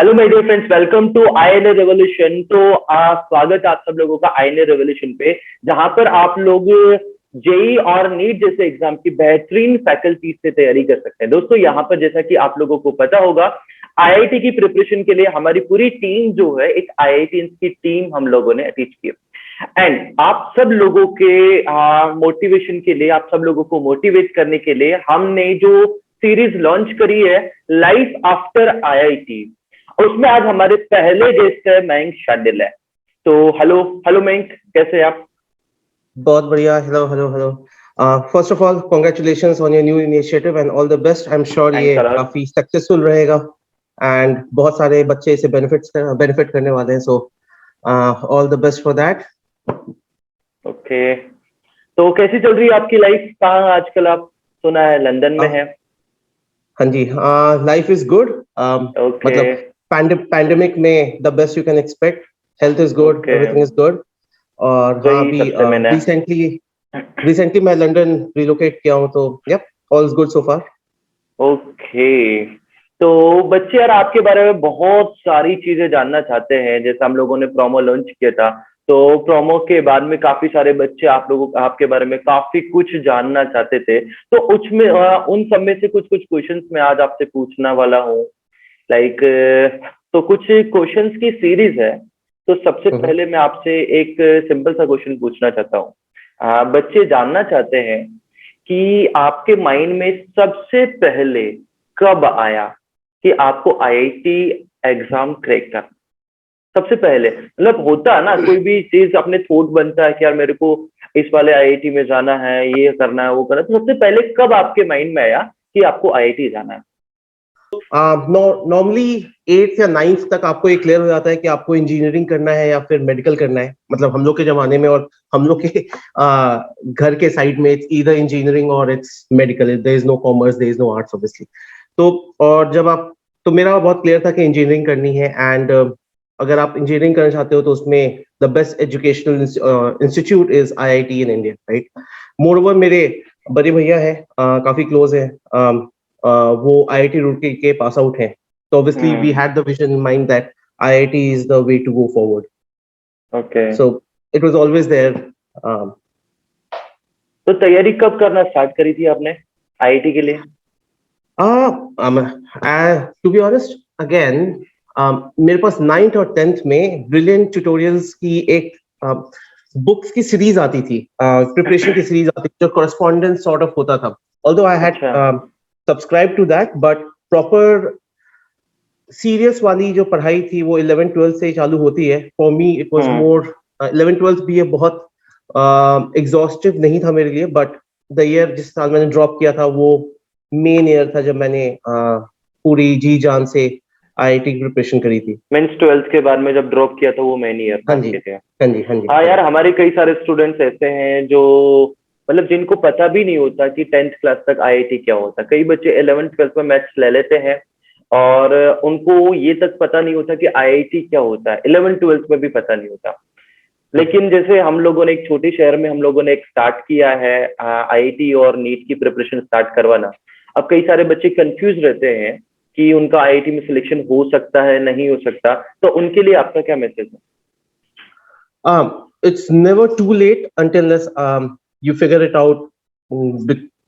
Hello my dear friends, welcome to INA revolution. तो स्वागत है आप सब लोगों का आईएनए रेवोल्यूशन पे, जहां पर आप लोग जेई और नीट जैसे एग्जाम की बेहतरीन फैकल्टी से तैयारी कर सकते हैं। दोस्तों, यहाँ पर जैसा कि आप लोगों को पता होगा, आईआईटी की प्रिपरेशन के लिए हमारी पूरी टीम जो है, एक आईआईटी की टीम हम लोगों ने टीच की। एंड आप सब लोगों के मोटिवेशन के लिए, आप सब लोगों को मोटिवेट करने के लिए हमने जो सीरीज लॉन्च करी है, लाइफ आफ्टर आईआईटी, उसमें आज हमारे पहले गेस्ट है मयंक शांडिल है। तो हेलो हेलो मयंक, कैसे हैं आप? बहुत बढ़िया। Hello hello hello. First of all congratulations on your new initiative and all the best. I am sure ये थैंक्स अ लॉट। काफी सक्सेसफुल रहेगा एंड बहुत सारे बच्चे इसे बेनिफिट करने वाले हैं। So all the best for that. Okay, तो कैसी चल रही है आपकी लाइफ? कहाँ आजकल आप? सुना है लंदन में है। हाँ जी, लाइफ इज गुड। ओके मतलब पैंडेमिक में the best you can expect. Health is good, okay, everything is good. और हाँ, वही अभी सबसे मैंने। रिसेंटली रिसेंटली मैं लंदन रिलोकेट किया हूँ, तो yup, all is good so far. Okay, तो बच्चे यार आपके बारे में बहुत सारी चीजें जानना चाहते हैं। जैसे हम लोगों ने प्रोमो लॉन्च किया था, तो प्रोमो के बाद में काफी सारे बच्चे आप लोगों आपके बारे में काफी कुछ जानना चाहते थे। तो उसमें उन सब में से कुछ कुछ क्वेश्चंस मैं आज आपसे पूछना वाला हूँ। लाइक, तो कुछ क्वेश्चंस की सीरीज है। तो सबसे पहले मैं आपसे एक सिंपल सा क्वेश्चन पूछना चाहता हूँ। बच्चे जानना चाहते हैं कि आपके माइंड में सबसे पहले कब आया कि आपको आईआईटी एग्जाम क्रैक करना? सबसे पहले मतलब होता है ना, कोई भी चीज अपने थॉट बनता है कि यार मेरे को इस वाले आईआईटी में जाना है, ये करना है, वो करना है। तो सबसे पहले कब आपके माइंड में आया कि आपको आईआईटी जाना है? नॉर्मली एट्थ या नाइन्थ तक आपको ये क्लियर हो जाता है कि आपको इंजीनियरिंग करना है या फिर मेडिकल करना है। मतलब हम लोग के जमाने में और हम लोग के घर के साइड में इट्स ईदर इंजीनियरिंग और it's medical. There is no commerce, there is no arts obviously. तो और जब आप तो मेरा बहुत क्लियर था कि इंजीनियरिंग करनी है। एंड अगर आप इंजीनियरिंग करना चाहते हो तो उसमें the best educational institute is IIT in India, right. More over मेरे बड़े भैया है, काफी क्लोज है, वो आईआईटी रुड़की के पास आउट हैं। तो obviously we hmm. Had the vision in mind that IIT is the way to go forward. Okay, so it was always there. तो तैयारी कब करना स्टार्ट करी थी आपने आईआईटी के लिए? टू बी ऑनेस्ट अगेन, मेरे पास नाइन्थ और टेंथ में ब्रिलियंट ट्यूटोरियल्स की एक बुक्स की सीरीज आती थी, प्रिपरेशन की सीरीज आती थी, जो कॉरेस्पॉन्डेंस सॉर्ट ऑफ होता था। ऑल्दो आई हैड अच्छा। Subscribe to that, but proper serious वाली जो पढ़ाई थी वो 11th 12th से ही चालू होती है। For me it was hmm. More 11th 12th भी ये बहुत एग्जॉस्टिव नहीं था मेरे लिए, बट द ईयर जिस साल मैंने ड्रॉप किया था वो मेन ईयर था जब मैंने पूरी जी जान से आईआईटी की प्रिपरेशन करी थी। मीन्स ट्वेल्थ के बाद में जब ड्रॉप किया था वो मेन ईयर था हाँ जी, आपके लिए? हाँ जी, हाँ जी, हाँ हाँ यार, जी। हमारे कई सारे स्टूडेंट्स ऐसे हैं जो मतलब जिनको पता भी नहीं होता कि टेंथ क्लास तक आईआईटी क्या होता है। कई बच्चे 11th 12th में मैथ्स ले लेते हैं और उनको ये तक पता नहीं होता कि आईआईटी क्या होता है। 11th 12th में भी पता नहीं होता। लेकिन जैसे हम लोगों ने एक छोटे शहर में हम लोगों ने एक स्टार्ट किया है आईआईटी और नीट की प्रिपरेशन स्टार्ट करवाना। अब कई सारे बच्चे कंफ्यूज रहते हैं कि उनका आईआईटी में सिलेक्शन हो सकता है, नहीं हो सकता। तो उनके लिए आपका क्या मैसेज है? It's never too late until unless you figure it out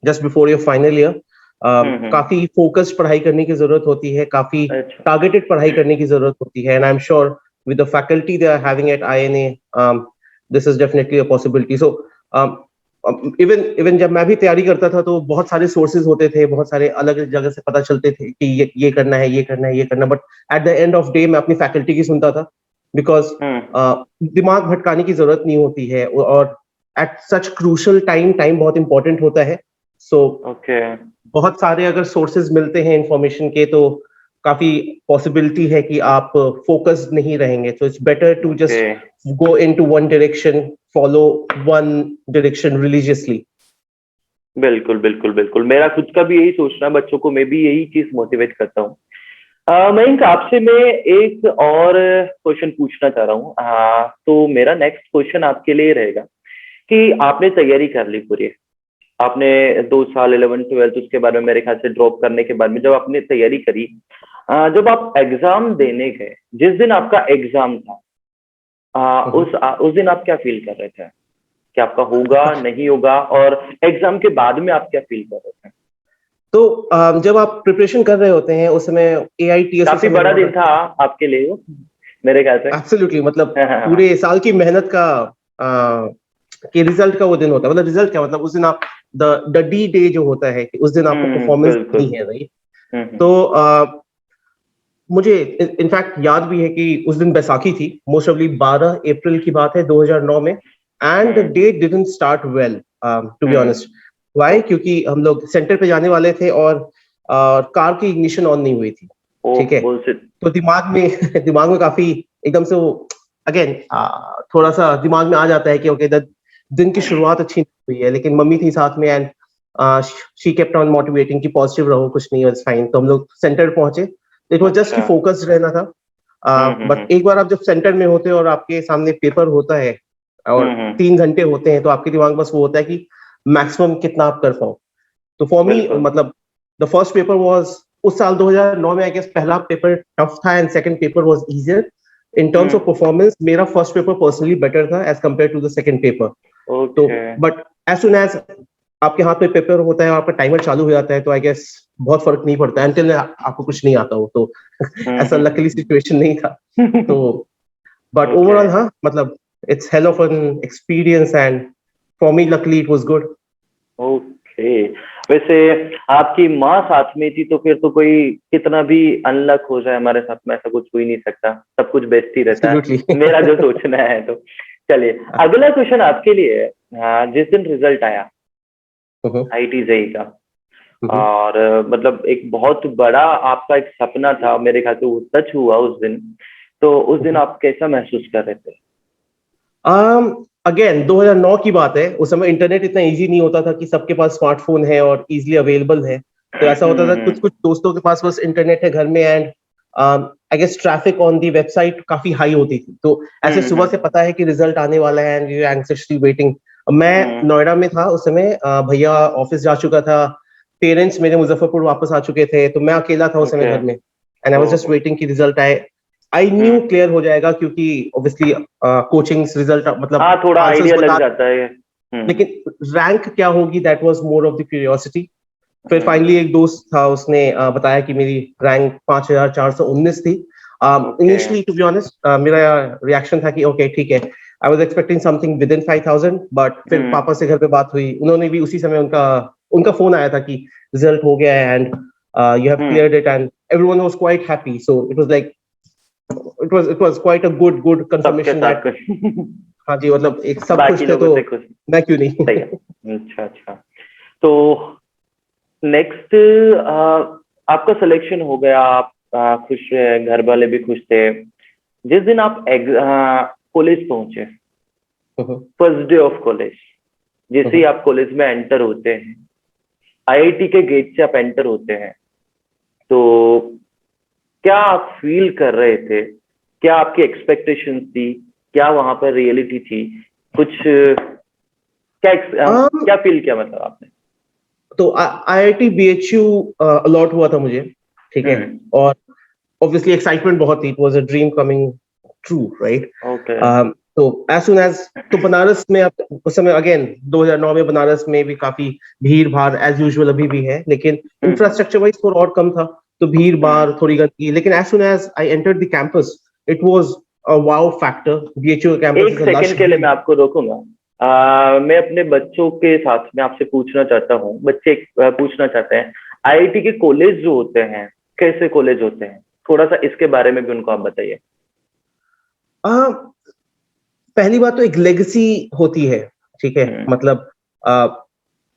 just before your final year. हम्म। काफी फोकस्ड पढ़ाई करने की जरूरत होती है, काफी अच्छा। टारगेटेड पढ़ाई करने की जरूरत होती है, and I am sure with the faculty they are having at INA, this is definitely a possibility. So even जब मैं भी तैयारी करता था तो बहुत सारे सोर्सेज होते थे, बहुत सारे अलग अलग जगह से पता चलते थे कि ये करना है, ये करना है, ये करना। But at the end of day मैं अपनी फैकल्टी की सुनता था, बिकॉज हम्म। दिमाग भटकाने की जरूरत नहीं होती है। और at such crucial time, time बहुत इंपॉर्टेंट होता है। So okay. बहुत सारे अगर सोर्सेज मिलते हैं इंफॉर्मेशन के तो काफी पॉसिबिलिटी है कि आप फोकस्ड नहीं रहेंगे। तो it's better to okay, just go into one direction, follow one direction religiously. बिल्कुल बिल्कुल बिल्कुल, मेरा खुद का भी यही सोचना है। बच्चों को मैं भी यही चीज मोटिवेट करता हूँ। मयंक, आपसे मैं एक और क्वेश्चन पूछना चाह रहा हूँ। तो मेरा नेक्स्ट क्वेश्चन आपके लिए रहेगा कि आपने तैयारी कर ली पूरी, आपने 2 साल 11th 12th उसके बाद में मेरे ख्याल से ड्रॉप करने के बाद में जब आपने तैयारी करी, जब आप एग्जाम देने गए, जिस दिन आपका एग्जाम था, उस दिन आप क्या फील कर रहे थे कि आपका होगा नहीं होगा, और एग्जाम के बाद में आप क्या फील कर रहे थे? तो जब आप प्रिपरेशन कर रहे होते हैं उस समय AITSC काफी बड़ा दिन था आपके लिए वो, मेरे ख्याल से। एब्सोल्युटली, मतलब हाँ, हाँ, हाँ। पूरे साल की मेहनत का के रिजल्ट का वो दिन होता है। मतलब रिजल्ट क्या, मतलब उस दिन आप द डी डे जो होता है कि उस दिन आपको परफॉर्मेंस बिल्कुल। नहीं है, राइट? तो मुझे इनफैक्ट याद भी है कि उस दिन बैसाखी थी, मोस्ट ऑफली 12 अप्रैल की बात है 2009 में, and the day didn't start well, to be honest. Why? क्योंकि हम लोग सेंटर पे जाने वाले थे और कार की इग्निशन ऑन नहीं हुई थी, ठीक है? तो दिमाग में दिमाग में काफी एकदम से वो अगेन थोड़ा सा दिमाग में आ जाता है कि ओके, दिन की शुरुआत अच्छी हुई है, लेकिन मम्मी थी साथ में and she kept on motivating कि पॉजिटिव रहो, कुछ नहीं, इट्स फाइन। तो हम लोग सेंटर पहुंचे, इट वाज जस्ट कि फोकस्ड रहना था। बट एक बार आप जब सेंटर में होते हो और आपके सामने पेपर होता है और 3 घंटे होते हैं, तो आपके दिमाग में बस वो होता है कि मैक्सिमम कितना आप कर पाओ। तो फॉर मी, मतलब द फर्स्ट पेपर वाज उस साल 2009 में, आई गेस पहला पेपर टफ था and second paper was easier. In terms of performance मेरा फर्स्ट पेपर पर्सनली बेटर था as compared to the second paper. तो बट एज सुन एज आपके हाथ में पेपर होता है और आपका टाइमर चालू हो जाता है, तो आई गेस बहुत फर्क नहीं पड़ता until आपको कुछ नहीं आता हो। तो ऐसा लकीली सिचुएशन नहीं था। तो बट ओवरऑल हाँ, मतलब it's hell of an experience and for me luckily it was good. Okay, वैसे आपकी माँ साथ में थी, तो फिर तो कोई कितना भी अनलक हो जाए हमारे साथ में, ऐसा कुछ हो ही नहीं सकता, सब कुछ बेस्ट ही रहता है, मेरा जो सोचना है। तो चलिए अगला क्वेश्चन आपके लिए है। जिस दिन रिजल्ट आया IIT JEE का, और मतलब एक बहुत बड़ा आपका एक सपना था, मेरे ख्याल से वो सच हुआ उस दिन, तो उस दिन आप कैसा महसूस कर रहे थे? अगेन 2009 की बात है, उस समय इंटरनेट इतना इजी नहीं होता था कि सबके पास स्मार्टफोन है और इजीली अवेलेबल है। तो ऐसा होता था कुछ कुछ दोस्तों के पास बस इंटरनेट है घर में, and I guess traffic on the website काफी हाई होती थी। तो ऐसे सुबह से पता है कि रिजल्ट आने वाला है एंड यू एंग्जियसली वेटिंग। मैं नोएडा में था उस समय, भैया ऑफिस जा चुका था, पेरेंट्स मेरे मुजफ्फरपुर वापस आ चुके थे, तो मैं अकेला था उस समय घर में, and I was just waiting कि रिजल्ट आए। आई न्यू क्लियर हो जाएगा क्योंकि ऑब्वियसली कोचिंग्स रिजल्ट मतलब थोड़ा आइडिया लग जाता है, लेकिन रैंक क्या होगी that was more of the curiosity. फिर फाइनली एक दोस्त था, उसने बताया कि मेरी रैंक 5419 थी। इनिशियली टू बी ऑनेस्ट मेरा रिएक्शन था कि ओके ठीक है, I was expecting something with in 5000, but फिर पापा से घर पे बात हुई, उन्होंने भी उसी समय उनका फोन आया था कि रिजल्ट हो गया है and you have cleared it, and everyone was quite happy. So it was like it was quite a good confirmation that हाँ जी, मतलब एक सब खुश थे तो मैं क्यों नहीं। अच्छा, तो नेक्स्ट आपका सिलेक्शन हो गया, आप खुश रहे, घर वाले भी खुश थे। जिस दिन आप कॉलेज पहुंचे, फर्स्ट डे ऑफ कॉलेज, जैसे ही आप कॉलेज में एंटर होते हैं, IIT के गेट से आप एंटर होते हैं, तो क्या आप फील कर रहे थे? क्या आपकी एक्सपेक्टेशंस थी? क्या वहां पर रियलिटी थी? कुछ क्या फील किया मतलब आपने? तो IIT BHU अलॉट हुआ था मुझे, ठीक है, और ऑब्वियसली एक्साइटमेंट बहुत थी, it was a dream coming true, right? तो एज सुन एज, तो बनारस में उस समय अगेन 2009 में बनारस में भी काफी भीड़ भाड़ एज यूजुअल अभी भी है, लेकिन इंफ्रास्ट्रक्चर वाइज थोड़ा और कम था, तो भीड़ भाड़ थोड़ी गंदगी, लेकिन as soon as I entered the campus it was a wow factor. BHU campus एक सेकंड के लिए मैं आपको रोकूंगा। मैं अपने बच्चों के साथ में आपसे पूछना चाहता हूँ, बच्चे पूछना चाहते हैं IIT के कॉलेज जो होते हैं कैसे कॉलेज होते हैं, थोड़ा सा इसके बारे में भी उनको आप बताइए। पहली बात तो एक लेगेसी होती है, ठीक है, मतलब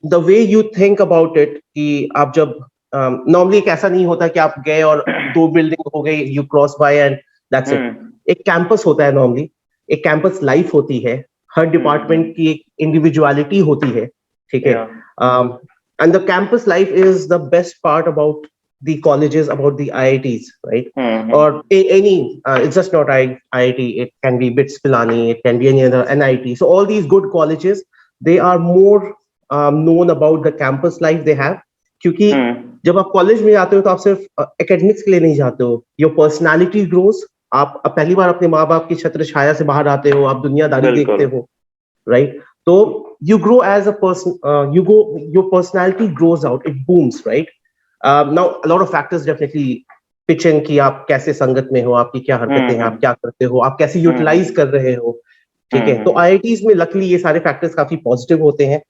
the way you think about it कि आप जब नॉर्मली एक ऐसा नहीं होता कि आप गए और 2 बिल्डिंग हो गई, you cross bye and that's it. एक कैंपस होता है नॉर्मली, एक कैंपस लाइफ होती है, हर डिपार्टमेंट की एक इंडिविजुअलिटी होती है, ठीक है, and the campus life is the best part about the colleges, about the IITs, right? Or any it's just not IIT, it can be BITS Pilani, it can be any other NIT. So all these good colleges, they are more known about the campus life they have, क्योंकि हम्म। जब आप college में जाते हो तो आप सिर्फ academics के लिए नहीं जाते हो, योर पर्सनालिटी ग्रोज। आप पहली बार अपने माँ बाप की छत्र छाया से बाहर आते हो, आप दुनियादारी देखते बिल्कुल। हो, राइट? तो you grow as a person, your personality grows out, it booms, right? Now a lot of factors definitely pitch in कि आप कैसे संगत में हो, आपकी क्या हरकतें हैं, आप हम्म। क्या करते हो, आप कैसे यूटिलाइज हम्म। कर रहे हो, ठीक है? तो हम्म। आईआईटीज में लकीली ये सारे फैक्टर्स काफी पॉजिटिव होते हैं।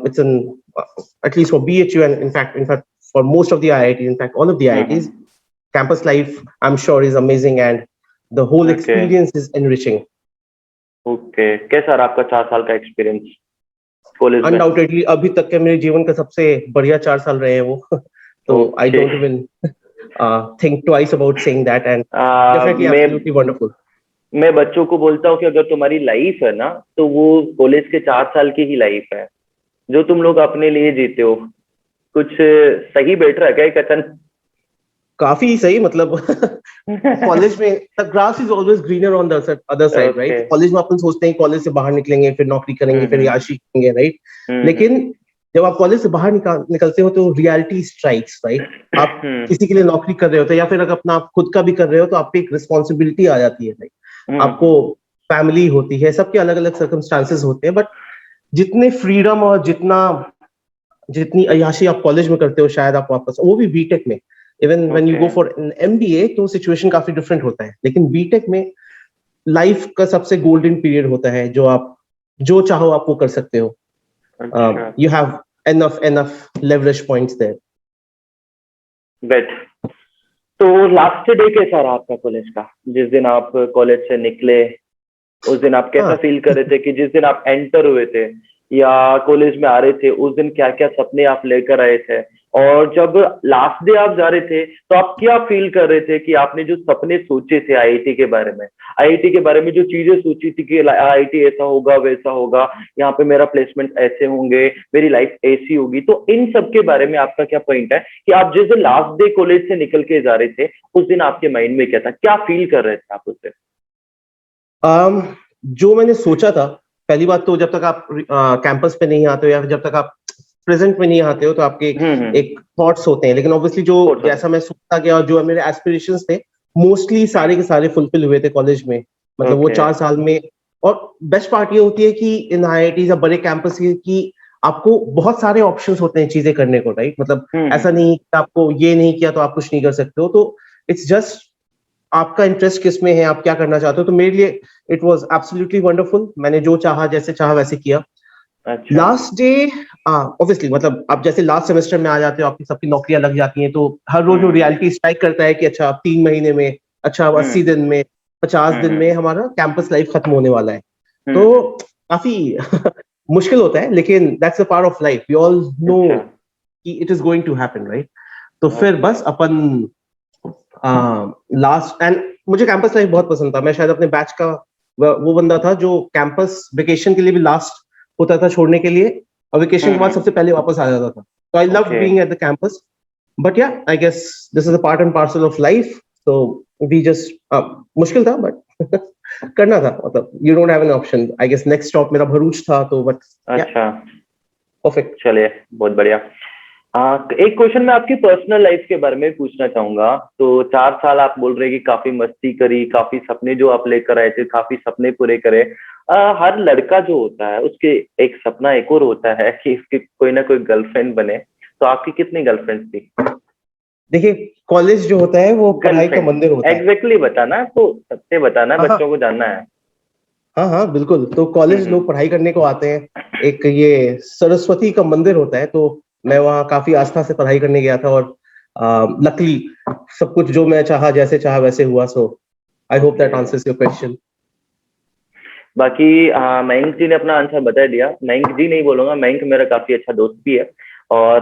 It's an at least for BHU and in fact for most of the IITs, in fact all of the IITs, campus life I'm sure is amazing and the whole okay. experience is enriching. Okay, कैसा रहा आपका 4 साल का experience college में? Undoubtedly अभी तक के मेरे जीवन का सबसे बढ़िया 4 साल रहे हैं वो। तो I okay. Don't even think twice about saying that, and definitely मैं एब्सोल्युटली वंडरफुल। मैं बच्चों को बोलता हूँ कि अगर तुम्हारी लाइफ है ना, तो वो कॉलेज के 4 साल की ही लाइफ है जो तुम लोग अपने लिए जीते हो। कुछ सही बैठ रहा है क्या ये कथन? काफी सही, मतलब कॉलेज में the grass is always greener on the other side, okay. Right? College में अपन सोचते हैं कॉलेज से बाहर निकलेंगे, फिर नौकरी करेंगे, फिर हम्म। याशी करेंगे, राइट? हम्म। लेकिन जब आप कॉलेज से बाहर निकलते हो तो रियलिटी स्ट्राइक्स, राइट? आप हम्म। किसी के लिए नौकरी कर रहे होते हैं या फिर अगर अपना आप खुद का भी कर रहे हो तो आप पे एक रिस्पॉन्सिबिलिटी आ जाती है, राइट? आपको हम्म। फैमिली होती है, सबके अलग अलग सर्कमस्टांसेस होते हैं, बट जितने फ्रीडम और जितना जितनी अय्याशी आप कॉलेज में करते हो शायद आप वापस, वो भी बीटेक में, even when you okay. Go for an MBA तो सिचुएशन काफी डिफरेंट होता है, लेकिन बीटेक में लाइफ का सबसे गोल्डन पीरियड होता है, जो आप जो चाहो आप वो कर सकते हो। अच्छा। You have enough leverage points there. Bet. तो लास्ट डे कैसा रहा आपका कॉलेज का? जिस दिन आप कॉलेज से निकले, उस दिन आप कैसा हाँ, फील कर रहे थे कि जिस दिन आप एंटर हुए थे या कॉलेज में आ रहे थे, उस दिन क्या क्या सपने आप लेकर आए थे? और जब लास्ट डे आप जा रहे थे तो आप क्या फील कर रहे थे कि आपने जो सपने सोचे थे आईआईटी के बारे में, आईआईटी के बारे में जो चीजें सोची थी कि आईआईटी ऐसा होगा वैसा होगा, यहाँ पे मेरा प्लेसमेंट ऐसे होंगे, मेरी लाइफ ऐसी होगी, तो इन सब के बारे में आपका क्या पॉइंट है कि आप जिस दिन लास्ट डे कॉलेज से निकल के जा रहे थे, उस दिन आपके माइंड में क्या था, क्या फील कर रहे थे आप उस दिन? जो मैंने सोचा था, पहली बात तो जब तक आप कैंपस पे नहीं आते हो या फिर जब तक आप प्रेजेंट में नहीं आते हो तो आपके हम्म। एक थॉट्स होते हैं, लेकिन ऑब्वियसली जो Thoughts होते जैसा मैं सोचता गया और जो मेरे एस्पिरेशंस थे मोस्टली सारे के सारे फुलफिल हुए थे कॉलेज में, हैं। मतलब वो ओके। 4 साल में। और बेस्ट पार्ट ये होती है कि इन आईआईटी या बड़े कैंपस की आपको बहुत सारे ऑप्शंस होते हैं चीजें करने को, राइट? मतलब ऐसा हम्म। नहीं कि आपको ये नहीं किया तो आप कुछ नहीं कर सकते हो, तो इट्स जस्ट आपका इंटरेस्ट किस में है, आप क्या करना चाहते हो। तो मेरे लिए इट वाज एब्सोल्युटली वंडरफुल, मैंने जो चाहा जैसे चाहा वैसे किया। अच्छा। लास्ट डे ऑब्वियसली मतलब आप जैसे लास्ट सेमेस्टर में आ जाते हो, आपकी सबकी नौकरियां लग जाती हैं, तो हर रोज वो हम्म। रियलिटी स्ट्राइक करता है कि अच्छा अब 3 महीने में, अच्छा अब 80 दिन में, 50 दिन में हम्म। हमारा कैंपस लाइफ खत्म होने वाला है। तो हम्म। काफी मुश्किल होता है, लेकिन that's a part of life, we all know अच्छा। कि it is going to happen, right? तो फिर ओके। बस अपन लास्ट एंड मुझे कैंपस लाइफ बहुत पसंद था। मैं शायद अपने बैच का वो बंदा था जो कैंपस वेकेशन के लिए भी लास्ट होता था छोड़ने के लिए, और वेकेशन के बाद सबसे पहले वापस आ जाता था। तो I love okay. Being at the campus, but yeah I guess this is a part and parcel of life. तो वी जस्ट मुश्किल था बट करना था, मतलब you don't have an option. I guess next stop मेरा भरूच था, तो but या अच्छा। परफेक्ट। चलिए, बहुत बढ़िया। एक क्वेश्चन मैं आपकी पर्सनल लाइफ के बारे में पूछना चाहूंगा। तो 4 साल आप बोल रहे हैं कि काफी मस्ती करी, काफी सपने जो आप लेकर आए थे, काफी सपने पूरे करे। हर लड़का जो होता है उसके एक सपना एक और होता है कि इसकी कोई ना कोई गर्लफ्रेंड बने। तो आपकी कितनी गर्लफ्रेंड्स थी? देखिए, कॉलेज जो होता है वो पढ़ाई का गर्लफ्रेंड मंदिर होता है। एग्जैक्टली बताना, तो सबसे बताना, हाँ हाँ बच्चों को जानना है। हाँ हाँ बिल्कुल। तो कॉलेज लोग पढ़ाई करने को आते हैं, एक ये सरस्वती का मंदिर होता है, तो मैं वहाँ काफी आस्था से पढ़ाई करने गया था, और लकली सब कुछ जो मैं चाहा जैसे चाहा वैसे हुआ। So I hope that okay. Answers your question. बाकी मयंक जी ने अपना आंसर बता दिया। मयंक जी नहीं बोलूंगा, मयंक मेरा काफी अच्छा दोस्त भी है। और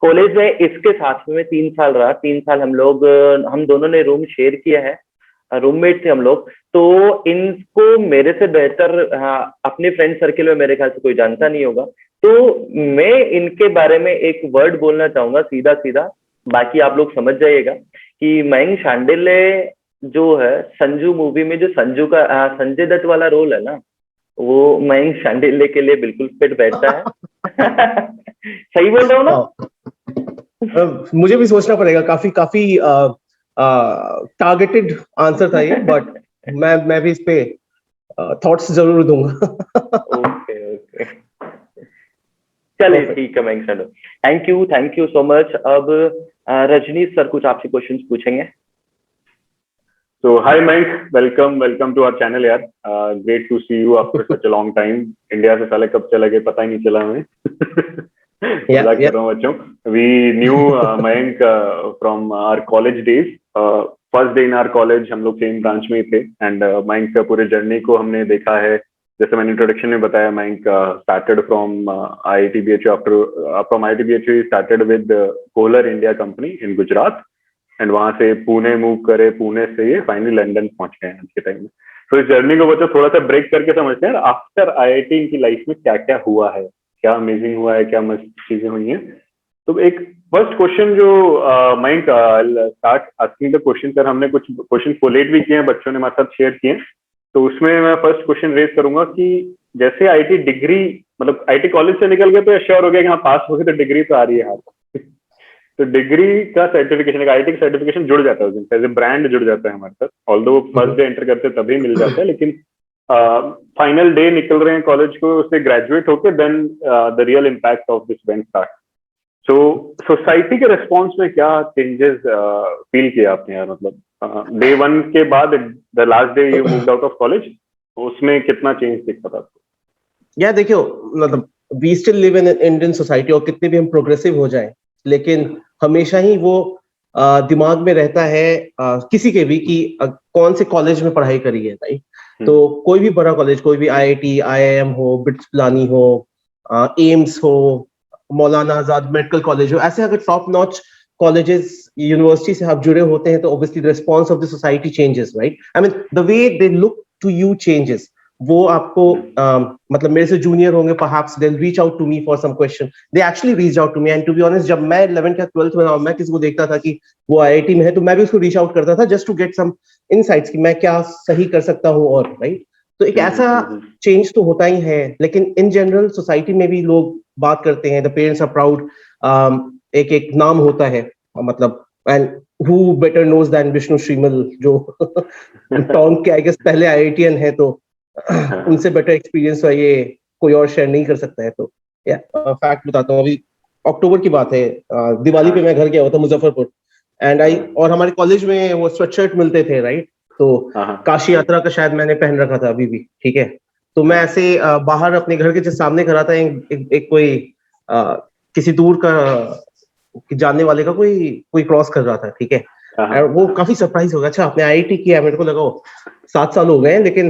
कॉलेज में इसके साथ में 3 साल रहा। 3 साल हम लोग, हम दोनों ने रूम शेयर किया है, रूममेट थे हम लोग। तो इनको मेरे से बेहतर अपने फ्रेंड सर्किल में मेरे ख्याल से कोई जानता नहीं होगा। तो मैं इनके बारे में एक वर्ड बोलना चाहूंगा सीधा सीधा, बाकी आप लोग समझ जाइएगा कि मयंक शांडिल्य जो है संजू मूवी में जो संजू का संजय दत्त वाला रोल है ना, वो मयंक शांडिल्य के लिए बिल्कुल फिट बैठता है। सही बोल रहा हूँ ना? मुझे भी सोचना पड़ेगा, काफी काफी टारगेटेड आंसर था ये, बट मैं भी इस पे थॉट्स जरूर दूंगा। ओके ओके, चलिए ठीक है Mayank sir, thank you so much. अब रजनीश सर कुछ आपसे क्वेश्चंस पूछेंगे। So hi Mike, welcome to our channel यार। Great to see you after such a long time। India से साले कब चले गए पता ही नहीं चला हमें। मजाक कर रहा हूँ बच्चों। We knew Mayank from our college days। First day in our college हम लोग सेम ब्रांच में ही थे, एंड Mayank का पूरे जर्नी को हमने देखा है। जैसे मैंने इंट्रोडक्शन में बताया, Mayank started from IIT BHU। from IIT BHU he started with Kohler India Company in Gujarat, and वहां से पुणे मूव करे, पुणे से ये फाइनली लंदन पहुंच गए आज के टाइम में। तो इस जर्नी को बच्चों थोड़ा सा ब्रेक करके समझते हैं आफ्टर आईआईटी इनकी लाइफ में क्या क्या हुआ है, क्या अमेजिंग हुआ है, क्या मस्त चीजें हुई हैं। तो एक फर्स्ट क्वेश्चन जो Mayank start asking the question. Sir हमने कुछ क्वेश्चन कोलेट भी किए हैं, बच्चों ने हमारे साथ शेयर किए हैं, तो उसमें मैं फर्स्ट क्वेश्चन रेज करूंगा कि जैसे आईटी डिग्री, मतलब आईटी कॉलेज से निकल गए तो श्योर हो गया कि हाँ पास हो गए, तो डिग्री तो आ रही है हाथ। तो डिग्री का सर्टिफिकेशन, एक आईटी का सर्टिफिकेशन जुड़ जाता है उस दिन, एज ए ब्रांड जुड़ जाता है हमारे साथ। ऑल्दो फर्स्ट डे एंटर करते तभी मिल जाता है, लेकिन फाइनल डे निकल रहे हैं कॉलेज को, उससे ग्रेजुएट होके then the real impact of this event start. So society के रिस्पॉन्स में क्या चेंजेस फील किया आपने यार? मतलब डे वन के बाद the last day you moved out of college, उसमें कितना चेंज दिखता था आपको? या देखियो, मतलब we still live in Indian society, और कितने भी हम प्रोग्रेसिव हो जाएं, लेकिन हमेशा ही वो दिमाग में रहता है किसी के भी कि कौन से कॉलेज में पढ़ाई करी है, राइट? तो कोई भी बड़ा कॉलेज, कोई भी आईआईटी, आईआईएम हो, बिट्स पिलानी हो, एम्स हो, मौलाना आजाद मेडिकल कॉलेज हो, ऐसे अगर टॉप नॉच कॉलेजेस, यूनिवर्सिटी से आप जुड़े होते हैं, तो obviously the response of the society changes, right? I mean the way they look to you changes. वो आपको मतलब मेरे से जूनियर होंगे, perhaps they'll reach out to me for some question, they actually reached out to me, and to be honest जब मैं 11th या 12th में मैं किसी को देखता था कि वो आईआईटी में है, तो मैं भी उसको रीच आउट करता था just to get some insights कि मैं क्या सही कर सकता हूँ, और राइट। तो एक ऐसा चेंज तो होता ही है, लेकिन इन जनरल सोसाइटी में भी लोग बात करते हैं, द पेरेंट्स आर प्राउड, एक एक नाम होता है, मतलब and who better knows than Vishnu Shrimal, जो टॉम के आई गेस पहले आईआईटीएन है, तो उनसे बेटर एक्सपीरियंस है ये कोई और शेयर नहीं कर सकता है। तो या फैक्ट बताता हूँ, अभी अक्टूबर की बात है, दिवाली पे मैं घर गया हुआ था मुजफ्फरपुर, एंड और हमारे कॉलेज में वो स्वेटशर्ट मिलते थे, राइट? तो काशी यात्रा का शायद मैंने पहन रखा था अभी भी, ठीक है? तो मैं ऐसे बाहर अपने घर के जो सामने खड़ा था, एक कोई किसी दूर का जानने वाले का कोई क्रॉस कर रहा था, ठीक है? वो काफी सरप्राइज हो गया, अच्छा आपने आईआईटी किया? मेरे को लगा 7 साल हो गए हैं, लेकिन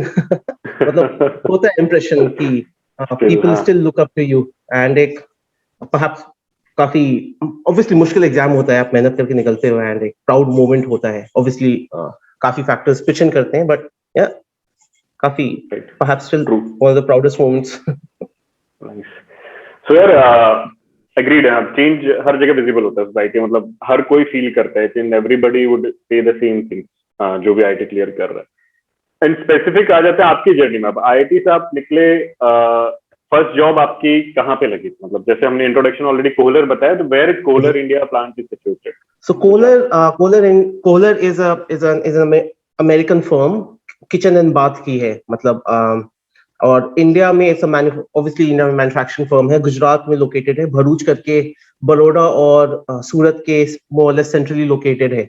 मतलब होता है इम्प्रेशन कि people still look up to you, and एक परहैप्स काफी ऑब्वियसली मुश्किल एग्जाम होता है, आप मेहनत करके निकलते हो, एंड एक प्राउड मोमेंट होता है। ऑब्वियसली काफी फैक्टर्स पिच इन करते हैं, बट या काफी perhaps still one of the proudest moments. So यार एग्रीड है, चेंज हर जगह विजिबल होता है सोसाइटी, मतलब हर कोई फील करता है, and everybody would say the same thing जो भी आईआईटी क्लियर कर रहा है। एंड स्पेसिफिक आ जाते हैं आपकी जर्नी में। अब आईआईटी से आप निकले, फर्स्ट जॉब आपकी कहाँ पे लगी? मतलब जैसे हमने इंट्रोडक्शन ऑलरेडी कोलर बताया, तो where is Kohler India plant is situated? So Kohler is an American firm, kitchen and bath की है, मतलब और इंडिया में ऑब्वियसली इंडिया में मैन्युफैक्चरिंग फर्म है, गुजरात में लोकेटेड है, भरूच करके, बड़ौदा और सूरत के मोर लेस सेंट्रली लोकेटेड है।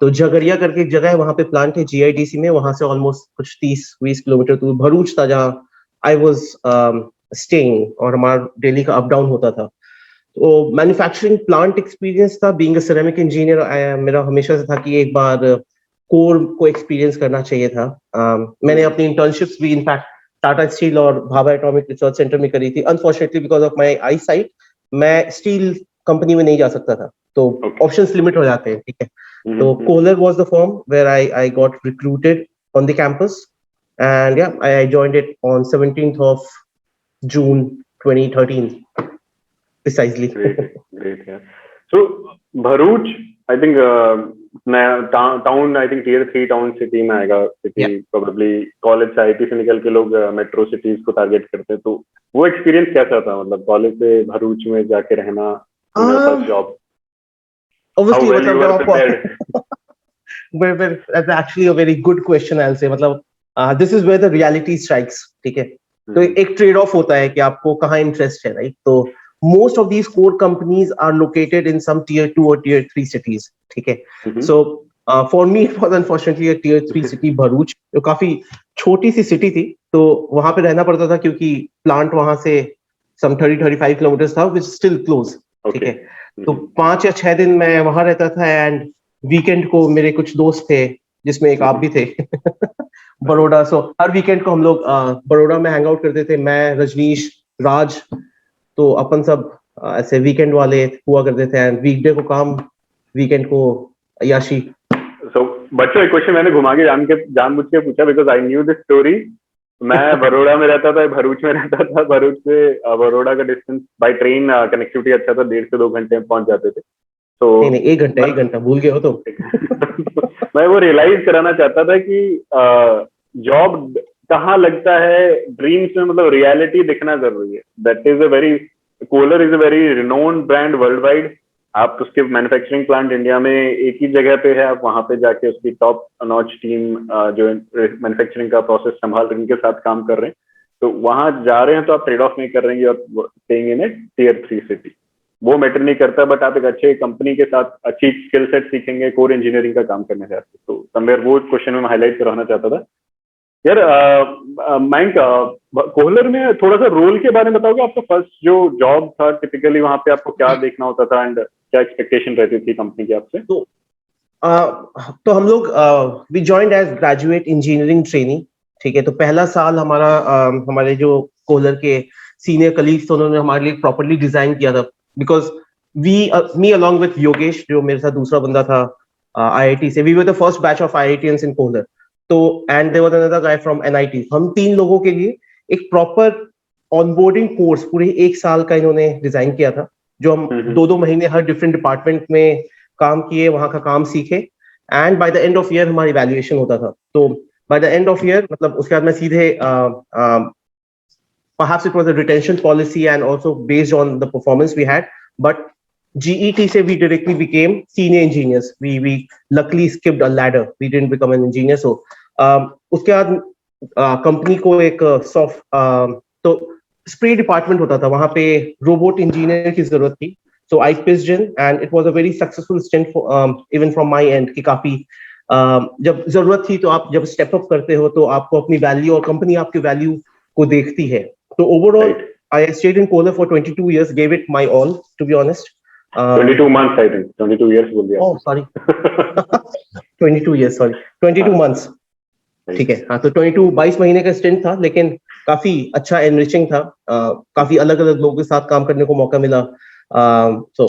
तो झगड़िया करके एक जगह है, वहां पे प्लांट है जीआईडीसी में, वहां से ऑलमोस्ट कुछ 30-20 किलोमीटर दूर भरूच था, जहाँ आई वाज स्टेइंग, और हमारा डेली का अप डाउन होता था। तो मैन्युफैक्चरिंग प्लांट एक्सपीरियंस था, बीइंग अ सिरेमिक इंजीनियर मेरा हमेशा से था कि एक बार कोर को एक्सपीरियंस करना चाहिए था। मैंने अपनी इंटर्नशिप्स भी इनफैक्ट टाटा स्टील और भाभा एटॉमिक रिसर्च सेंटर में करी थी। Unfortunately because of my I site मैं स्टील कंपनी में नहीं जा सकता था, तो ऑप्शंस लिमिट हो जाते हैं, ठीक है? तो Kohler was the firm where I got recruited on the campus, and yeah I joined it on 17th of June 2013 precisely. Great, yeah. So Bharuch, I think मैं town I think tier 3 town city में आएगा, city probably college से IT से निकल के लोग metro cities को target करते हैं, तो वो एक्सपीरियंस कैसा था, मतलब कॉलेज से भरूच में जाके रहना, फर्स्ट जॉब? Obviously, मतलब जब आप that's actually a very good question, I'll say. मतलब this is where the reality strikes, ठीक है? तो एक ट्रेड ऑफ होता है कि आपको कहाँ इंटरेस्ट है, राइट? तो most of these core companies are located in some tier 2 or tier 3 cities, ठीक है? So for me it was unfortunately a tier 3 city, Bharuch, जो काफी छोटी सी सिटी थी, तो वहां पे रहना पड़ता था क्योंकि प्लांट वहां से some 30-35 किलोमीटर था, which is still close, ठीक है? तो 5 या 6 दिन मैं वहां रहता था, एंड वीकेंड को मेरे कुछ दोस्त थे जिसमें एक आप भी थे बड़ौदा। सो हर वीकेंड को हम लोग बड़ौदा में हैंग आउट करते थे, मैं, रजनीश, राज, तो अपन सब ऐसे वीकेंड वाले हुआ करते थे, एंड वीकडे को काम, वीकेंड को अय्याशी। सो बच्चों, एक क्वेश्चन मैंने घुमा के जानबूझ के पूछा, because I knew this story. मैं बड़ौदा में रहता था, भरूच में रहता था। भरूच से बड़ौदा का डिस्टेंस बाय ट्रेन कनेक्टिविटी अच्छा था, 1.5 से 2 घंटे में पहुंच जाते थे। तो नहीं, 1 घंटा भूल गए हो तो मैं वो रियलाइज कराना चाहता था कि जॉब कहाँ लगता है ड्रीम्स में, मतलब रियलिटी दिखना जरूरी है। That is a very, Kohler is a very renowned brand world wide. आप उसके मैन्युफैक्चरिंग प्लांट इंडिया में एक ही जगह पे है, आप वहां पे जाके उसकी टॉप नॉच टीम जो मैन्युफैक्चरिंग का प्रोसेस संभाल रहे हैं, उनके साथ काम कर रहे हैं। तो वहां जा रहे हैं तो आप ट्रेड ऑफ नहीं कर रहे हैं, और staying in a tier 3 city, वो मैटर नहीं करता। बट आप एक अच्छे कंपनी के साथ अच्छी स्किल सेट सीखेंगे, कोर इंजीनियरिंग का काम करने जाते। तो समवेयर वो क्वेश्चन में हाईलाइट करवाना चाहता था। यार मयंक, कोहलर में थोड़ा सा रोल के बारे में बताओगे? आपका फर्स्ट जो जॉब था, टिपिकली वहां पे आपको क्या देखना होता था, एंड क्या एक्सपेक्टेशन रहती थी कंपनी की आपसे? तो हम लोग we joined as graduate engineering trainee, ठीक है? तो पहला साल हमारा हमारे जो कोहलर के सीनियर कलीग्स थे, उन्होंने हमारे लिए प्रॉपर्ली डिजाइन किया था, because me along with Yogesh, जो मेरे साथ दूसरा बंदा था IIT से, we were the first batch of IITians in Kohler. तो and there was another guy from NIT। हम 3 लोगों के लिए एक प्रॉपर ऑनबोर्डिंग कोर्स पूरे 1 साल का इन्होंने डिजाइन किया था, जो हम 2-2 महीने हर डिफरेंट डिपार्टमेंट में काम किए, वहां का काम सीखे, and by the end of year हमारी वैल्यूएशन होता था। तो by the end of year, मतलब उसके बाद मैं सीधे perhaps it was a retention policy and also based on the performance we had, but GET से we directly became senior engineers. We luckily skipped a ladder, we didn't become an engineer. So उसके बाद company को एक soft तो spray department होता था, वहां पे रोबोट इंजीनियर की जरूरत थी। So I pitched in and it was a very successful stint for, even from my end, कि काफी जब जरूरत थी, तो आप जब स्टेप अप करते हो तो आपको अपनी वैल्यू और कंपनी आपकी वैल्यू को देखती है। तो overall I stayed in Kohler for 22 years, gave it my all, to be honest. 22 months, I think. 22 years बोल दिया। Oh, sorry. 22 years, sorry. 22 months. ठीक है, हाँ। तो 22 महीने का स्टिंट था, लेकिन काफी अच्छा एनरिचिंग था। काफी अलग अलग लोगों के साथ काम करने को मौका मिला। So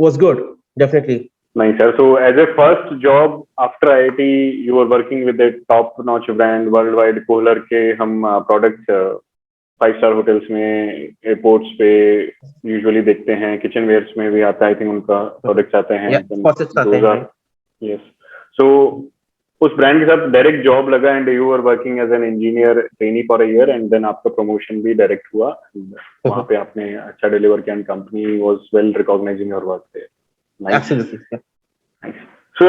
was good, definitely. Nice, sir. So as a first job after IIT, you were working with a top-notch brand worldwide, Kohler के हम products 5-star होटल्स में, एयरपोर्ट्स पे यूजुअली देखते हैं, किचन वेयर्स में भी आता है, आई थिंक उनका प्रोडक्ट्स आते हैं। यस, सो उस ब्रांड के साथ डायरेक्ट जॉब लगा, and you were working as an engineer trainee for a year, and then आपका प्रमोशन भी डायरेक्ट हुआ। वहां पे आपने अच्छा डिलीवर किया, and company was well recognizing your work there. Absolutely. So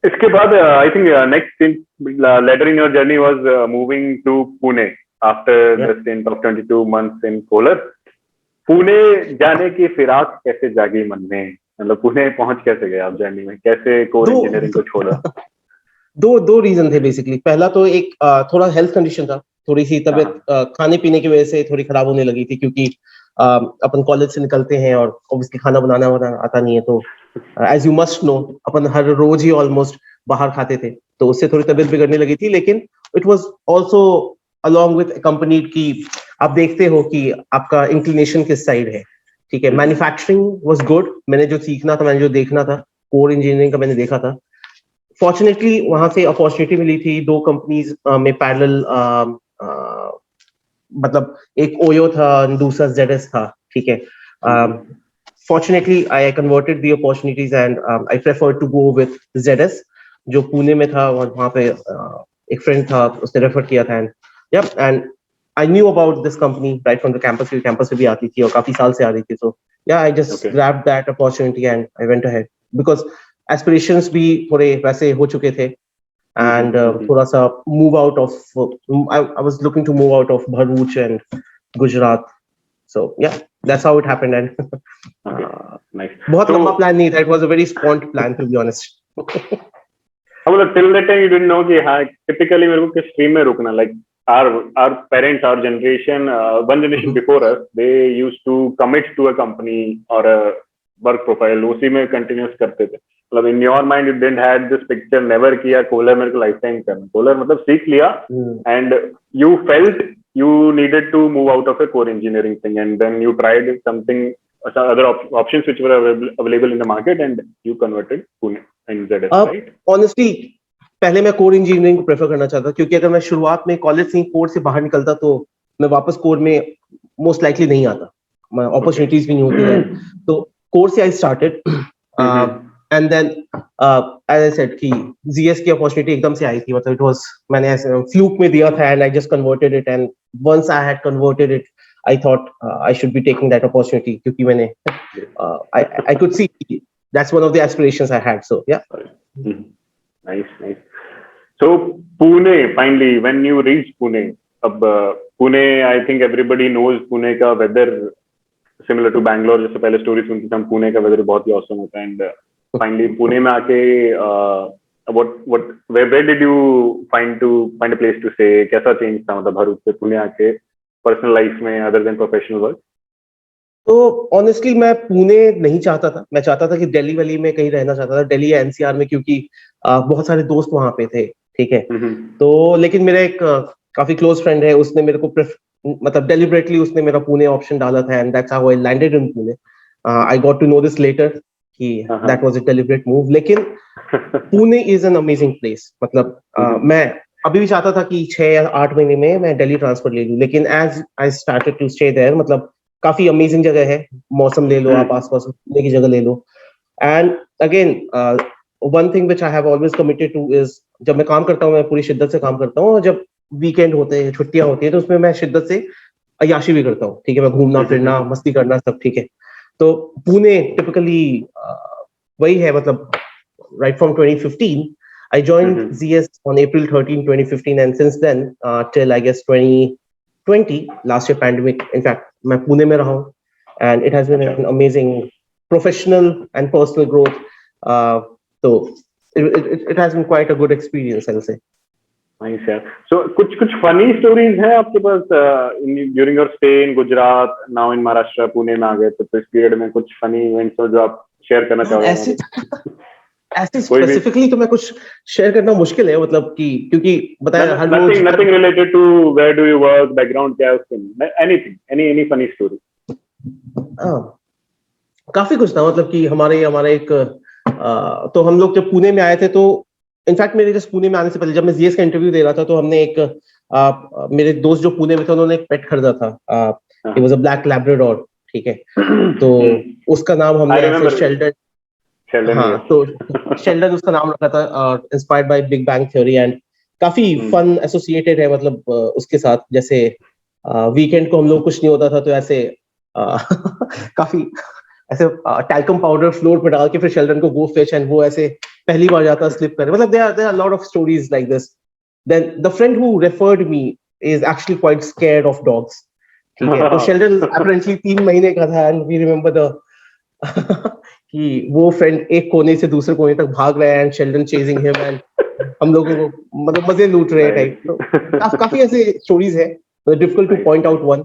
इसके बाद I think next letter in your journey was moving to Pune after the stint of 22 months in Kohler. Pune जाने की फिराक कैसे जागी मन में? मतलब पुणे पहुंच कैसे गए आप जर्नी में? कैसे कोर इंजीनियरिंग को छोड़ा? दो रीजन थे बेसिकली। पहला तो एक थोड़ा हेल्थ कंडीशन था, थोड़ी सी तबीयत खाने पीने की वजह से थोड़ी खराब होने लगी थी, क्योंकि अपन कॉलेज से निकलते हैं और ऑब्वियसली खाना बनाना आता नहीं है। तो एज यू मस्ट नो, अपन हर रोज ही ऑलमोस्ट बाहर खाते थे, तो उससे थोड़ी तबीयत बिगड़ने लगी थी। लेकिन it was also along with accompanied की आप देखते हो कि आपका इंक्लिनेशन किस साइड है, ठीक है? मैन्युफैक्चरिंग वाज गुड, मैंने जो सीखना था, मैंने जो देखना था, कोर इंजीनियरिंग का मैंने देखा था। फॉर्चुनेटली वहां से अपॉर्चुनिटी मिली थी 2 कंपनीज में पैरेलल, मतलब एक ओयो था, दूसरा ZS था, ठीक है? fortunately I converted the opportunities and I preferred to go with ZS जो पुणे में था और वहाँ पे एक फ्रेंड था उसने रेफर किया था and I knew about this company right from the campus पे भी आती थी और काफी साल से आ रही थी so I just grabbed that opportunity and I went ahead because aspirations भी थोड़े वैसे हो चुके थे and थोड़ा सा move out of I was looking to move out of Bharuch and Gujarat so that's how it happened and nice बहुत लंबा plan नहीं था it was a very spontaneous plan to be honest मतलब till that time you didn't know कि हाँ typically मेरे को किस stream में रुकना like our parents our generation one generation before us they used to commit to a company or a work profile उसी में continuous करते थे मतलब in your mind you didn't had this picture never किया Kohler मेरे को lifetime करना Kohler मतलब सीख लिया and you felt you needed to move out of a core engineering thing and then you tried something other options which were available in the market and you converted Pune and ZS right honestly पहले मैं core engineering को prefer करना चाहता क्योंकि अगर मैं शुरुआत में कॉलेज से कोर से बाहर निकलता तो मैं वापस कोर में मोस्ट लाइकली नहीं आता अपॉर्चुनिटीज भी नहीं होती है तो कोर से I started and then as I said कि जीएस की अपॉर्चुनिटी एकदम से आई थी मतलब इट वाज मैंने ऐसे फ्लूक में दिया था and I just converted it and once I had converted it I thought I should be taking that opportunity क्योंकि मैंने I could see that's one of the aspirations I had so nice so Pune finally when you reached Pune अब Pune I think everybody knows Pune का weather similar to Bangalore जैसे पहले stories सुनते थे हम Pune का weather बहुत ही awesome होता है and finally Pune में आके where did you find a place to stay कैसा change था मतलब भरूच से Pune आके personal life में other than professional work तो ऑनेस्टली मैं पुणे नहीं चाहता था मैं चाहता था कि दिल्ली वैली में कहीं रहना चाहता था दिल्ली या एनसीआर में क्योंकि बहुत सारे दोस्त वहां पे थे ठीक है तो लेकिन मेरा एक काफी क्लोज फ्रेंड है उसने मेरे को मतलब डेलिबरेटली उसने मेरा पुणे ऑप्शन डाला था and that's how I landed in Pune I got to know this later कि that was a deliberate move लेकिन Pune is an amazing place मतलब मैं अभी भी चाहता था कि 6 या 8 महीने में मैं दिल्ली ट्रांसफर ले लूं लेकिन as I started to stay there मतलब काफी अमेजिंग जगह है मौसम ले लो आप आसपास घूमने की जगह ले लो and again one thing which I have always committed to is जब मैं काम करता हूँ मैं पूरी शिद्दत से काम करता हूँ और जब वीकेंड होते हैं छुट्टियां होती है तो उसमें मैं शिद्दत से अय्याशी भी करता हूँ ठीक है मैं घूमना फिरना मस्ती करना सब ठीक है तो पुणे टिपिकली वही है मतलब right from 2015 I joined ZS on April 13, 2015 and since then till I guess 2020 last year pandemic in fact मैं पुणे में रहा हूँ and it has been an amazing professional and personal growth so it has been quite a good experience I will say nice यार so कुछ funny stories हैं आपके पास during your stay in Gujarat now in Maharashtra Pune में आ गए तो इस period में कुछ funny events हो जो आप share करना चाहोगे ऐसे स्पेसिफिकली तो मैं कुछ शेयर करना मुश्किल है मतलब कि क्योंकि बताया हर रोज nothing related to where do you work background क्या है उसमें anything any funny story काफी कुछ था मतलब कि हमारे एक तो हम लोग जब पुणे में आए थे तो इनफैक्ट मेरे जस्ट पुणे में आने से पहले जब मैं जीएस का इंटरव्यू दे रहा था तो हमने एक मेरे दोस्त जो पुणे में थे उन्होंने एक पेट खरीदा था it was a black Labrador ठीक है तो उसका नाम हमने शेल्डन हाँ तो शेल्डन उसका नाम रखा था inspired by big bang theory and काफी फन एसोसिएटेड है मतलब उसके साथ जैसे वीकेंड को हम लोग कुछ नहीं होता था तो ऐसे काफी ऐसे टैल्कम पाउडर फ्लोर पे डाल के फिर शेल्डन को गो फिश एंड वो ऐसे पहली बार जाता स्लिप करे मतलब there are lot of stories like this then the friend who referred me is actually quite scared of dogs ठीक है तो शेल्डन अपेरेंटली 3 महीने का था एंड वी रिमेंबर द कि वो फ्रेंड एक कोने से दूसरे कोने तक भाग रहा है and Sheldon chasing him and हम लोगों को मतलब मजे लूट रहे हैं टाइप तो काफी ऐसे स्टोरीज है difficult two point out one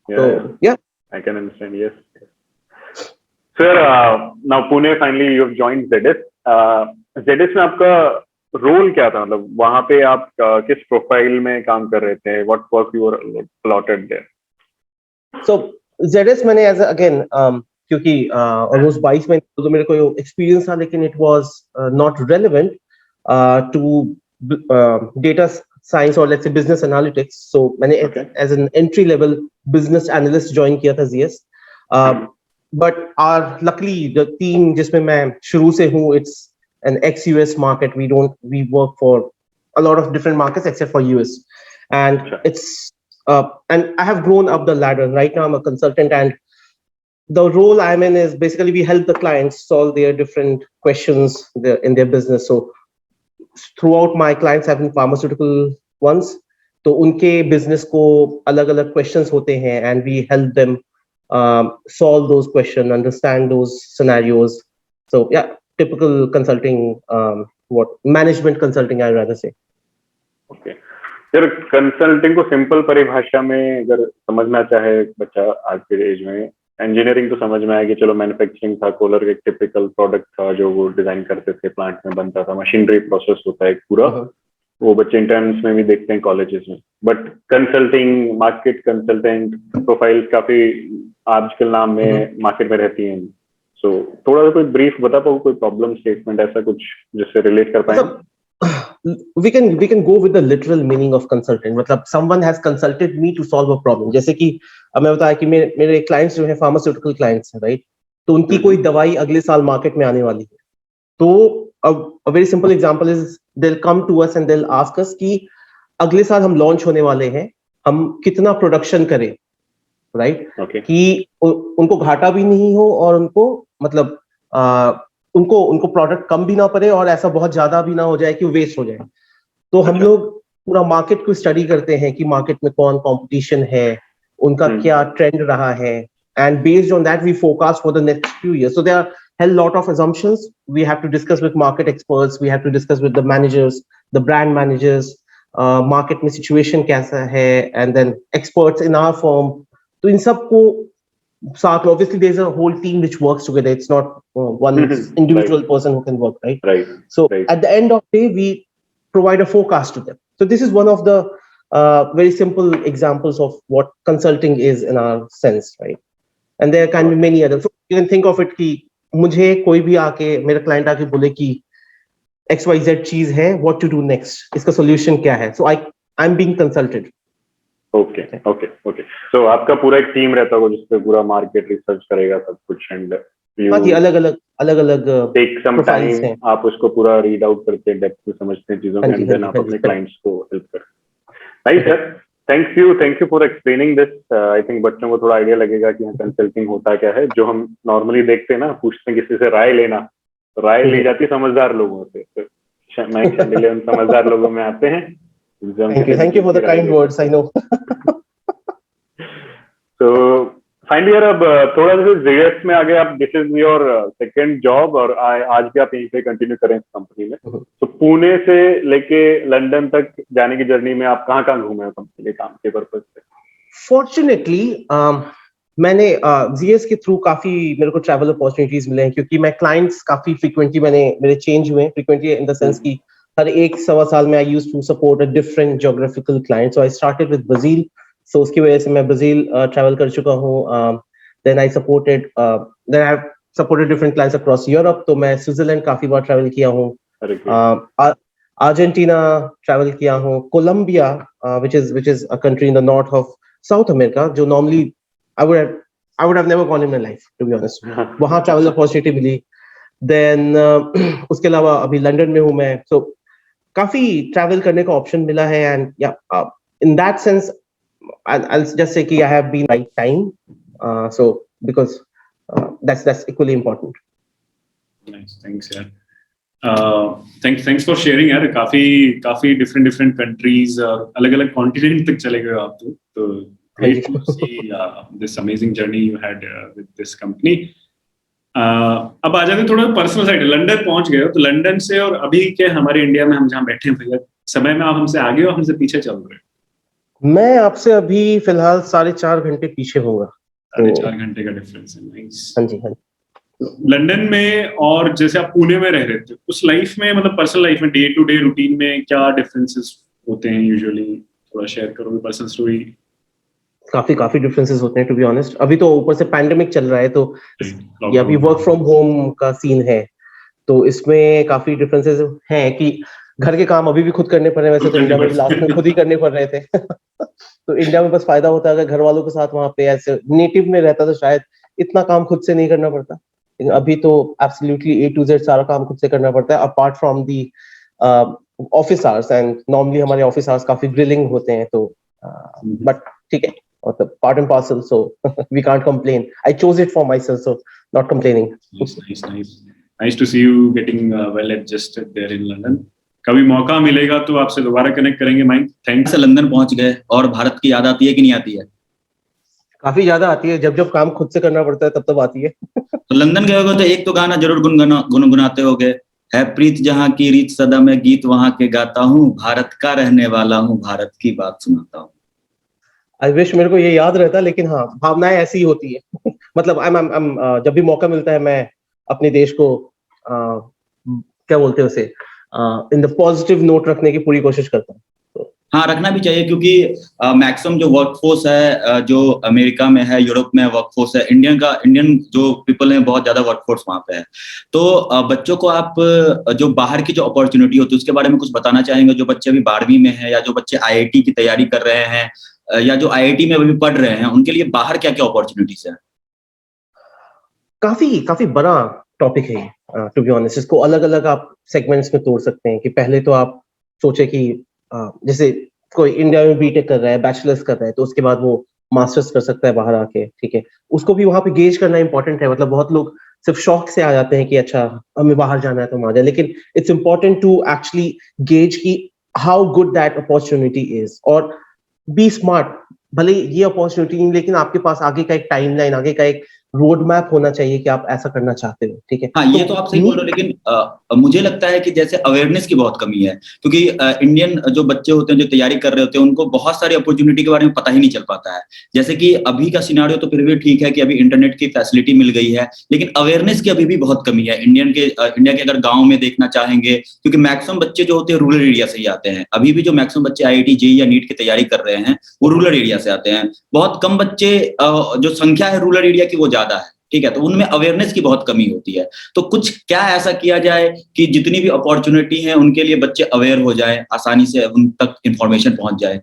तो या I can understand yes sir now Pune finally you have joined ZS ZS में आपका रोल क्या था मतलब वहां पे आप किस प्रोफाइल में काम कर रहे थे what work you were plotted there so ZS मैंने एज अगेन क्योंकि ऑलमोस्ट 22 में तो मेरे को एक्सपीरियंस था लेकिन it was not relevant to data science और let's say business analytics so मैंने as an entry level business analyst join किया था ZS but our luckily the team जिसमें मैं शुरू से हूँ, it's an ex-US market. We work for a lot of different markets except for US, and it's and I have grown up the ladder. Right now I'm a consultant, and the role I'm in is basically we help the clients solve their different questions in their business. So throughout my clients have been pharmaceutical ones, तो उनके business को अलग-अलग questions होते हैं, and we help them solve those questions, understand those scenarios. So yeah, typical consulting, what management consulting I rather say. Okay. यार consulting को simple परिभाषा में अगर समझना चाहे बच्चा आज के एज में, इंजीनियरिंग तो समझ में आया कि चलो मैन्युफैक्चरिंग था, कोलर एक टिपिकल प्रोडक्ट था जो वो डिजाइन करते थे, प्लांट में बनता था, मशीनरी प्रोसेस होता है पूरा, वो बच्चे इंटर्न्स में भी देखते हैं कॉलेजेस में. But consulting, market consultant profiles काफी आजकल नाम में मार्केट में रहती हैं. सो थोड़ा सा कोई ब्रीफ बता पाओ, कोई प्रॉब्लम स्टेटमेंट ऐसा कुछ जिससे रिलेट कर पाए? We can go with the literal meaning of consultant. मतलब someone has consulted me to solve a problem. जैसे कि अब मैं बताया कि मेरे clients जो हैं pharmaceutical clients हैं, right? तो उनकी कोई दवाई अगले साल मार्केट में आने वाली है. तो a very simple example is they'll come to us and they'll ask us कि अगले साल हम लॉन्च होने वाले हैं, हम कितना प्रोडक्शन करें, राइट? कि उनको घाटा भी नहीं हो और उनको मतलब उनको प्रोडक्ट कम भी ना पड़े और ऐसा बहुत ज्यादा भी ना हो जाए कि वो वेस्ट हो जाए. तो हम लोग पूरा मार्केट को स्टडी करते हैं कि मार्केट में कौन कंपटीशन है, उनका क्या ट्रेंड रहा है, and based on that we forecast for the next few years. So there are hell lot of assumptions we have to discuss with market experts, we have to discuss with the managers, the brand managers, market में situation कैसा है, and then experts in our firm. तो इन सब को साथ, obviously there's a whole team which works together, it's not one individual person who can work, right? So at the end of the day we provide a forecast to them. So this is one of the very simple examples of what consulting is in our sense, right? And there can be many others. So you can think of it कि मुझे कोई भी आके, मेरा client आके बोले कि XYZ चीज है, what to do next, इसका सॉल्यूशन क्या है, so I'm being consulted. Okay. So आपका पूरा एक टीम रहता होगा जिसपे पूरा मार्केट रिसर्च करेगा सब कुछ, एंड अलग-अलग टेक सम टाइम, आप उसको पूरा रीड आउट करते हैं, डेप्थ में समझते हैं चीजों को, एंड देन आप अपने क्लाइंट्स को हेल्प करते हैं. Nice sir, thank you for explaining this. I think बच्चों को थोड़ा आइडिया लगेगा कि कंसल्टिंग होता क्या है. जो हम नॉर्मली देखते हैं ना, पूछते हैं किसी से राय लेना, राय ली जाती है समझदार लोगों से, तो मैं चैनल उन समझदार लोगों में आते हैं. Thank you for the kind words, I know. So finally यार, अब थोड़ा सा जीएस में आगे, आप this is your second job और आज भी आप यहीं पे कंटिन्यू करें इस कंपनी में. तो पुणे से लेके लंदन तक जाने की जर्नी में आप कहाँ घूमे हो कंपनी के काम के पर्पज से? फॉर्चुनेटली मैंने जीएस के थ्रू काफी मेरे को ट्रैवल अपॉर्चुनिटीज मिले हैं, क्योंकि मैं क्लाइंट्स काफी फ्रीक्वेंटली मेरे चेंज हुए, फ्रीक्वेंटली इन द सेंस कि हर 1-1.25 साल में I used to support a different geographical client. So I started with Brazil, so उसकी वजह से मैं ब्राजील ट्रैवल कर चुका हूँ. Then I supported different clients across Europe, तो मैं स्विट्जरलैंड काफी बार ट्रैवल किया हूँ, अर्जेंटीना ट्रैवल किया हूँ, Colombia which is a country in the north of South America, जो normally I would have never gone in my life, to be honest. वहाँ travel opportunity मिली. Then उसके अलावा अभी लंदन में हूँ मैं, so काफी ट्रैवल करने का ऑप्शन मिला है. एंड या in that sense I'll just say कि I have been right time, so because that's equally important. Nice, thanks यार. Thanks for sharing यार. काफी different countries और अलग-अलग continent तक चले गए आप तो great to see this amazing journey you had with this company. अब आ जाते थोड़ा पर्सनल साइड. लंदन पहुंच गए हो, तो लंदन से और अभी के हमारे इंडिया में हम जहाँ बैठे हैं भैया, समय में आप हमसे आगे हो, हमसे पीछे चल रहे हो? मैं आपसे अभी फिलहाल 4.5 घंटे पीछे होगा. 4.5 घंटे का डिफरेंस है. नाइस. हाँ जी. लंदन में और जैसे आप पुणे में रह रहे थे, उस लाइफ में मतलब पर्सनल लाइफ में डे टू डे रूटीन में क्या डिफरेंसेस होते हैं यूजुअली? थोड़ा शेयर करोगे पर्सनल स्टोरी? काफी डिफरेंसेस होते हैं, टू बी ऑनेस्ट. अभी तो ऊपर से पैंडेमिक चल रहा है, तो ये अभी वर्क फ्रॉम होम का सीन है, तो इसमें काफी डिफरेंसेस हैं कि घर के काम अभी भी खुद करने पड़ रहे हैं. वैसे तो इंडिया में लास्ट में खुद ही करने पड़ रहे थे. तो इंडिया में बस फायदा होता है अगर घर वालों के साथ वहां पे ऐसे नेटिव में रहता तो शायद इतना काम खुद से नहीं करना पड़ता, लेकिन अभी तो एब्सोल्युटली A to Z सारा काम खुद से करना पड़ता है, apart from the office hours, and normally हमारे ऑफिस आवर्स काफी ग्रिलिंग होते हैं, तो बट ठीक है, मतलब part and parcel, so we can't complain. I chose it for myself, so not complaining. Nice to see you getting well adjusted there in London. कभी मौका मिलेगा तो आपसे दोबारा कनेक्ट करेंगे माइक. थैंक्स. लंदन पहुंच गए और भारत की याद आती है कि नहीं आती है? काफी ज्यादा आती है, जब काम खुद से करना पड़ता है तब आती है. तो लंदन गए होगे तो एक तो गाना जरूर गुनगुनाते होगे, है प्रीत जहाँ की रीत सदा मैं गीत वहां के गाता हूँ, भारत का रहने वाला हूँ, भारत की बात सुनाता हूँ. आई विश मेरे को ये याद रहता, लेकिन हाँ, भावनाएं ऐसी ही होती है. मतलब जब भी मौका मिलता है मैं अपने देश को क्या बोलते हैं उसे, इन द पॉजिटिव नोट रखने की पूरी कोशिश करता हूँ. हाँ, रखना भी चाहिए, क्योंकि मैक्सिमम जो वर्कफोर्स है जो अमेरिका में है, यूरोप में वर्कफोर्स है, इंडियन जो पीपल है बहुत ज्यादा वर्कफोर्स वहाँ पे है. तो बच्चों को आप जो बाहर की जो अपॉर्चुनिटी होती है उसके बारे में कुछ बताना चाहेंगे? जो बच्चे अभी 12वीं में है, या जो बच्चे IIT की तैयारी कर रहे हैं, या जो IIT में अभी पढ़ रहे हैं, उनके लिए बाहर क्या क्या अपॉर्चुनिटीज है? काफी बड़ा टॉपिक है, टू बी ऑनेस्ट. इसको अलग अलग आप सेगमेंट्स में तोड़ सकते हैं. कि पहले तो आप सोचे कि जैसे कोई इंडिया में बीटेक कर रहा है, बैचलर्स कर रहा है, तो उसके बाद वो मास्टर्स कर सकता है बाहर आके, ठीक है. उसको भी वहां पे गेज करना इंपॉर्टेंट है. मतलब बहुत लोग सिर्फ शौक से आ जाते हैं कि अच्छा हमें बाहर जाना है तो हम आ जाए, लेकिन it's important to actually gauge की how good that opportunity is, और बी स्मार्ट. भले ये अपॉर्चुनिटी नहीं, लेकिन आपके पास आगे का एक टाइमलाइन, आगे का एक रोड मैप होना चाहिए कि आप ऐसा करना चाहते हो, ठीक है. हाँ, ये तो आप सही बोल रहे हो, लेकिन मुझे लगता है कि जैसे अवेयरनेस की बहुत कमी है, क्योंकि इंडियन जो बच्चे होते हैं जो तैयारी कर रहे होते हैं उनको बहुत सारी अपॉर्चुनिटी के बारे में पता ही नहीं चल पाता है. जैसे कि अभी का सिनारियो तो फिर भी ठीक है कि अभी इंटरनेट की फैसिलिटी मिल गई है, लेकिन अवेयरनेस की अभी भी बहुत कमी है. इंडिया के अगर गाँव में देखना चाहेंगे, क्योंकि मैक्सिमम बच्चे जो होते हैं रूरल एरिया से ही आते हैं. अभी भी जो मैक्सिमम बच्चे IIT JEE या नीट की तैयारी कर रहे हैं वो रूरल एरिया से आते हैं. बहुत कम बच्चे, जो संख्या है रूरल एरिया की वो ज्यादा है, ठीक है. तो उनमें अवेयरनेस की बहुत कमी होती है. तो कुछ क्या ऐसा किया जाए कि जितनी भी अपॉर्चुनिटी है उनके लिए बच्चे अवेयर हो जाए, आसानी से उन तक इंफॉर्मेशन पहुंच जाए?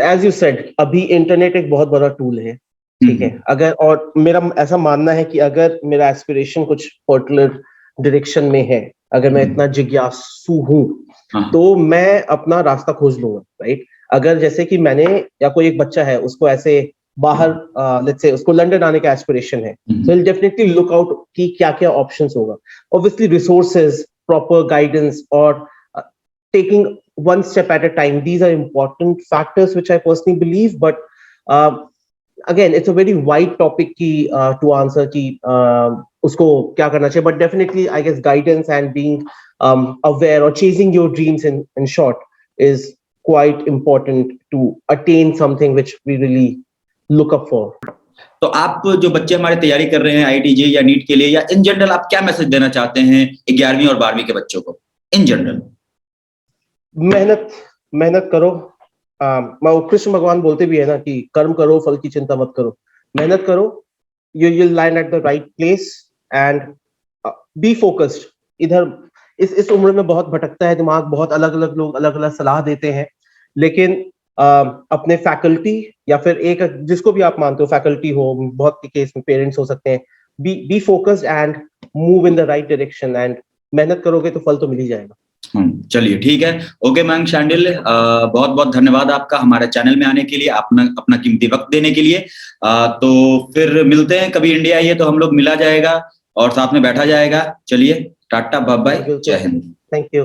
एज यू सेड, अभी इंटरनेट एक बहुत बड़ा टूल है, ठीक है. अगर, और मेरा ऐसा मानना है कि अगर मेरा एस्पिरेशन कुछ पर्टिकुलर डायरेक्शन में है, अगर मैं इतना जिज्ञासु हूँ, तो मैं अपना रास्ता खोज लूंगा, राइट. अगर जैसे कि मैंने, या कोई एक बच्चा है उसको ऐसे बाहर, लेट्स से उसको लंदन आने का एस्पिरेशन है, so he'll definitely look out कि क्या क्या ऑप्शंस होगा. Obviously resources, proper guidance, और taking one step at a time, these are important factors which I personally believe. But again, it's a very wide topic की to answer कि उसको क्या करना चाहिए. But definitely I guess guidance and being aware or chasing your dreams in short is quite important to attain something which we really look up for. तो आप जो बच्चे हमारे तैयारी कर रहे हैं IIT JEE या नीट के लिए, या इन जनरल आप क्या मैसेज देना चाहते हैं 11वीं और 12वीं के बच्चों को इन जनरल? मेहनत करो. कृष्ण भगवान बोलते भी है ना कि कर्म करो, फल की चिंता मत करो. मेहनत करो, you will land at the right place and be focused. इधर इस उम्र में बहुत भटकता है दिमाग, बहुत अलग अलग लोग अलग अलग सलाह देते हैं, लेकिन अपने फैकल्टी या फिर एक जिसको भी आप मानते हो, फैकल्टी हो, बहुत के केस में पेरेंट्स हो सकते हैं, be focused and move in the right direction, and मेहनत करोगे तो फल तो मिल ही जाएगा. चलिए ठीक है. ओके मयंक शांडिल्य, बहुत बहुत धन्यवाद आपका हमारे चैनल में आने के लिए, अपना कीमती वक्त देने के लिए. तो फिर मिलते हैं, कभी इंडिया आइए तो हम लोग मिला जाएगा और साथ में बैठा जाएगा. चलिए, टाटा, बाय बाय, जय हिंद. Thank you.